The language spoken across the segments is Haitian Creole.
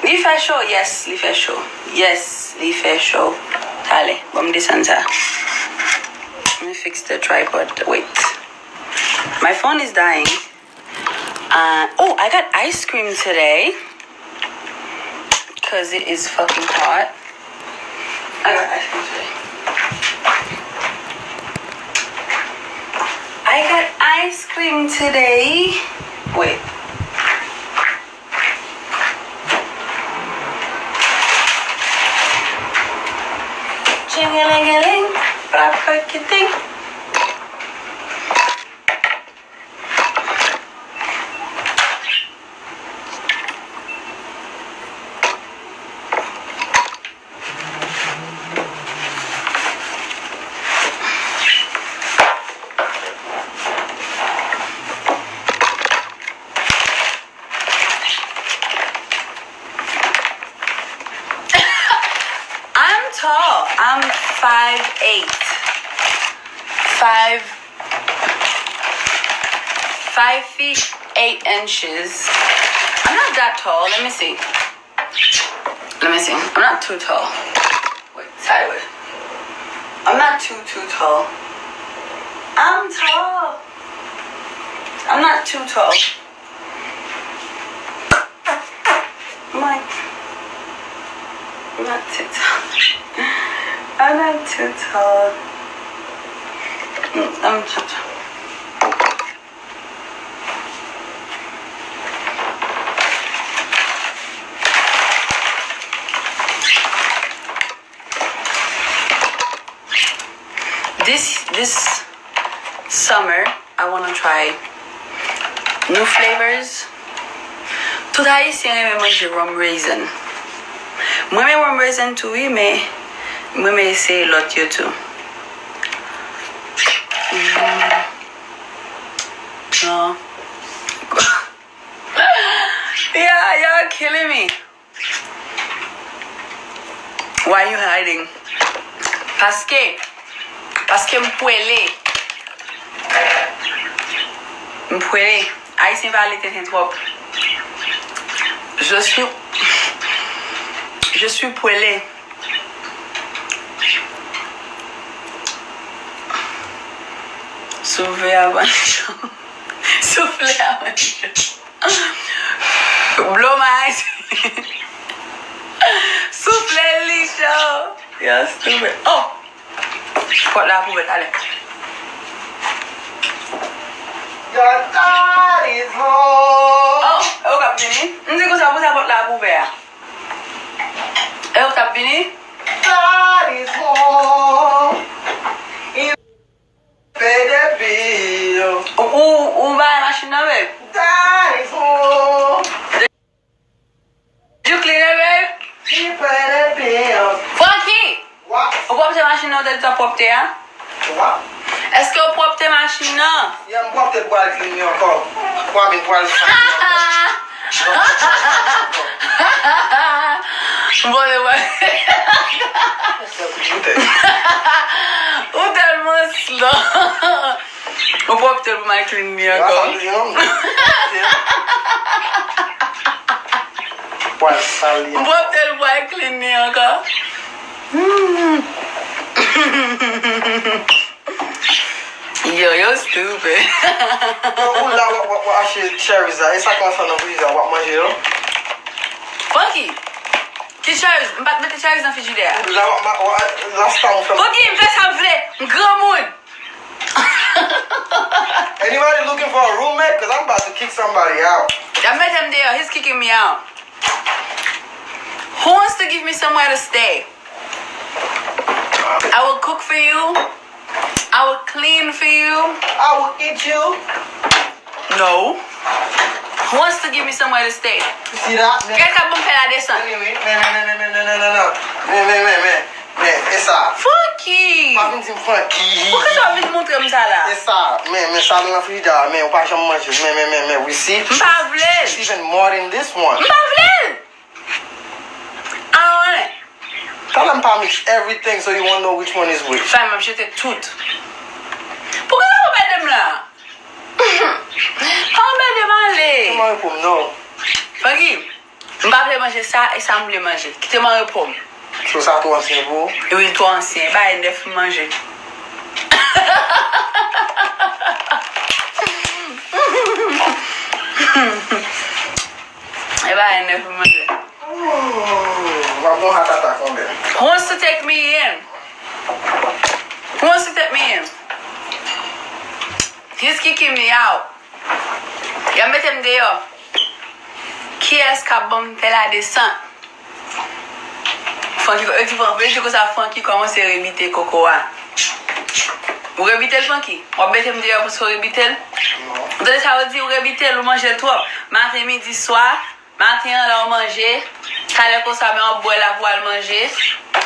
Li fait chaud, yes, li fait chaud. Yes, li fait chaud. Allez, bon descendre ça. Let me fix the tripod. Wait. My phone is dying. Oh, I got ice cream today. Because it is fucking hot. I got ice cream today. I got ice cream today. Wait. Ching-a-ling-a-ling, ba-ba-ka-ting. Tall. I'm 5'8". 5 feet 8 inches. I'm not that tall. Let me see. I'm not too tall. Wait, sideways. I'm not too tall. I'm tall. I'm not too tall. I'm not too tall. I'm not too tall. I'm too tall. This summer, I want to try new flavors. Tout haïtien aime manger rum raisin. Moi, je rum raisin tout, oui, mais moi, je essayer l'autre yo tout. No. Yeah, you're killing me. Why are you hiding? Parce que m'pouele. Haïtien va aller t'être trop. Je suis poêlée. Soufflez avant le show. Soufflez avant le show. Blow my eyes. Soufflez le show. You're stupid. Oh! Porte la poubelle, allez. Your dad is home. Oh, cap vini. On dit que ça vous apporte la poubelle. Oh, cap vini. Dad is home. He paid the bill. Où va la machine avec? Dad is home. You clean it, babe? He paid the bill. Frankie! What? Ou propre machine là, t'as propre, hein? What? Est-ce que vous propre machine là? Yeah, I'm going to clean me encore. Quoi, mais quoi, Bon, ouais. Ou tellement slow. Ou propre pour ma clean me encore. Ou propre pour ma clean me encore. You're stupid. What actually cherries are? It's like one son of these are what manger. Funky. Qui cherries? Mets tes cherries dans le frigidaire. Last time from. Funky, me fait ça vrai. Grand monde. Anybody looking for a roommate? Because I'm about to kick somebody out. I met him there. He's kicking me out. Who wants to give me somewhere to stay? I will cook for you. I will clean for you. I will eat you. No. Who wants to give me somewhere to stay? You see that? Quelqu'un peut me faire la descente. Anyway, no. Man, it's ça. Funky. Pas une petite funky. Pourquoi tu as envie de montrer comme ça là? C'est ça. Mais ça dans la frigidaire. Mais on pas jamais manger. Mais we see. M'pas vle. It's even more than this one. M'pas vle. I don't want it. Tell them to mix everything so you won't know which one is which. Femme, m'a jeté tout. Pourquoi tu vas mettre là? On met des malais. Comment you put no? Funky. Je ne vais pas manger ça et ça me voulait manger. Quittez moi pomme. So ça trop ancien pour. Oui, toi ancien, bah il faut manger. Et bah il faut manger. Va bon heart attack on there. Who wants to take me in? Who wants to take me in? He's kicking me out. Y'a mettre me dehors. Qui est-ce qui a bon fait la descente? Funky, tu vois, je que ça Funky commence à rebiter Cocoa. Vous rebitez le Funky? Vous mettez me dehors pour rebiter? Vous allez ça veut dire vous rebitez, vous mangez le trop. Matin, midi, soir. Matin, là, on mange. Quand on ça, on boit la pour manger.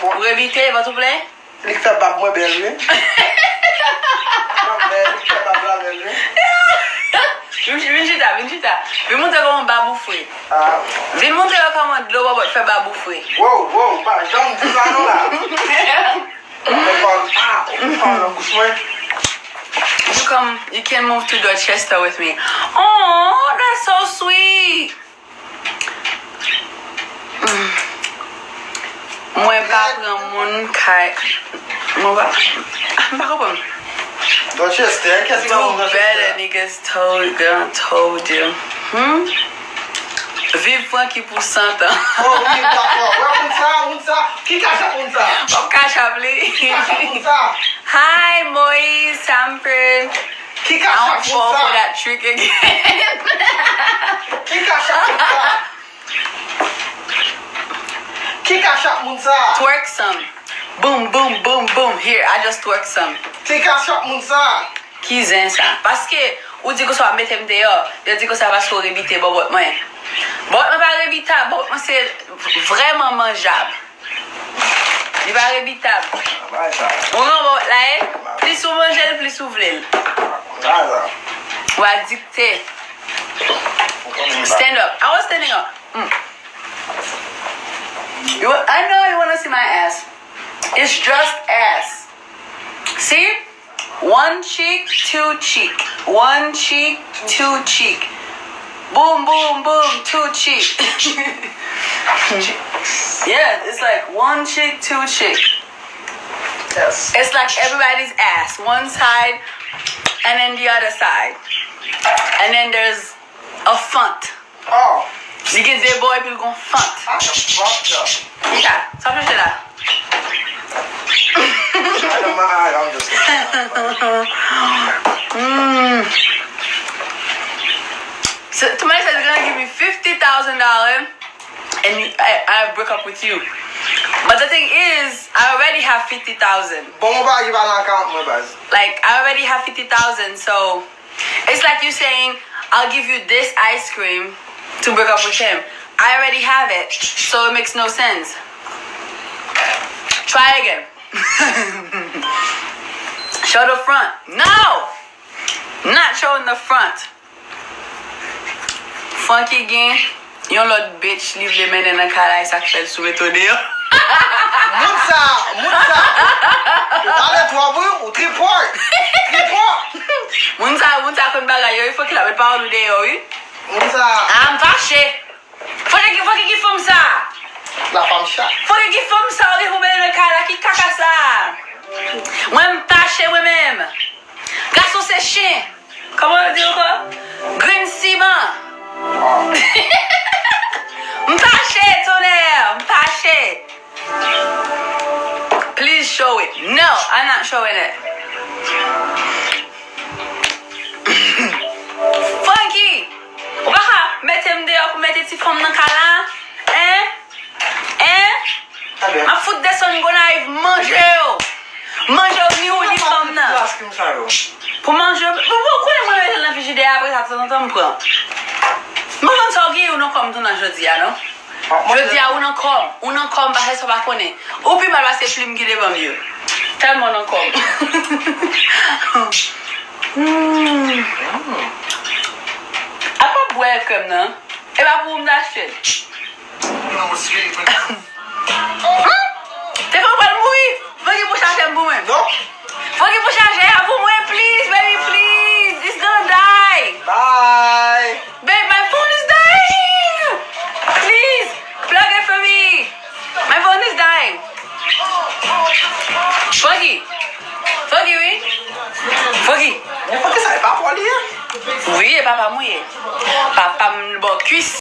Vous rebitez, s'il vous plaît? Il fait pas moi belle, oui. Il fait pas belle, oui. Viens montrer comment babou fouet. Viens montrer comment de l'eau fait babou fouet. Wow, bah, j'en dis ça non là. You can move to Dorchester with me. Oh, that's so sweet. Moi, pas prendre mon caille. Moi, pas comprendre. Dorchester, qu'est-ce que tu You better niggas told you. Vive Funky pour 100 ans. Oh oui, d'accord. Ouais, on ça. Qui cache on ça? Oh, cash up, On ça. Hi, Moise, Sanford. Qui I cache won't on fall for ça? that trick again. Qui cache on ça? Qui cache on ça? Twerk some. Boom, boom, boom, boom. Here, I just twerk some. Qui cache on ça? Qui zin ça? Parce que, ou dit que ça va mettre dehors, il dit que ça va se rebiter, bon, moi. Bon, on va rebitable, bon, c'est vraiment mangeable. Il va rebitable. On va là, plus vous mangez, plus vous voulez. On va dicter. Stand up. I was standing up. I know you want to see my ass. It's just ass. See? One cheek, two cheek. One cheek, two cheek. Boom, boom, boom, two cheek. Yeah, it's like one cheek, two cheek. Yes. It's like everybody's ass. One side and then the other side. And then there's a font. Oh. You get the boy, people gon' font. I am fucked up. Yeah, stop your shit out. I don't mind. I'm just. So somebody said they're gonna give me $50,000 and I break up with you. But the thing is, I already have 50,000. Bon, bah, il va l'account, moi, base. Like I already have 50,000, so it's like you saying I'll give you this ice cream to break up with him. I already have it, so it makes no sense. Try again. Show the front. No! Not showing the front. Funky again. You little bitch, leave the men in the car like ça sous le tour. Moutsa! Allez, toi, vous, ou triport! Mounsa kon bagay yo, il faut qu'il avait pas ou de yo, oui? Moutsa! I'm fâché. Faut qu'il femme ça. La femme chat. Faut qu'il femme ça, il faut mettre le car là qui caca ça. Moi fâché moi-même. Garçon c'est chien. Comment on dit quoi? Green ciment. M'fâché, tonnerre, m'fâché. Please show it. No, I'm not showing it. Funky! Ou baka, mette m dehors pour mettre ti femme dans kala? Hein? Ma fout de son gonna arrive manger yo. Manger au niveau di femme nan. Pour manger, pourquoi moi mettre dans la frigidaire après ça temps me prend? Moi on sorgi ou non comme tout dans jeudi non? Jeudi ou non comme parce que ça va connaître. Ou puis mal passer film qui devant mieux. Tellement non comme. A pas boire comme non? Et pas pour me lâcher. T'es pas pour mourir? Faut qu'il pour changer pour moi. Non? Faut qu'il pour changer pour moi, please, baby, please. It's gonna die. Bye! Babe, my phone is dying. Please. Foggy. Foggy, oui. Foggy. Mais faut que ça ait pas pour aller. Oui, papa mouillé. Papa me cuisse.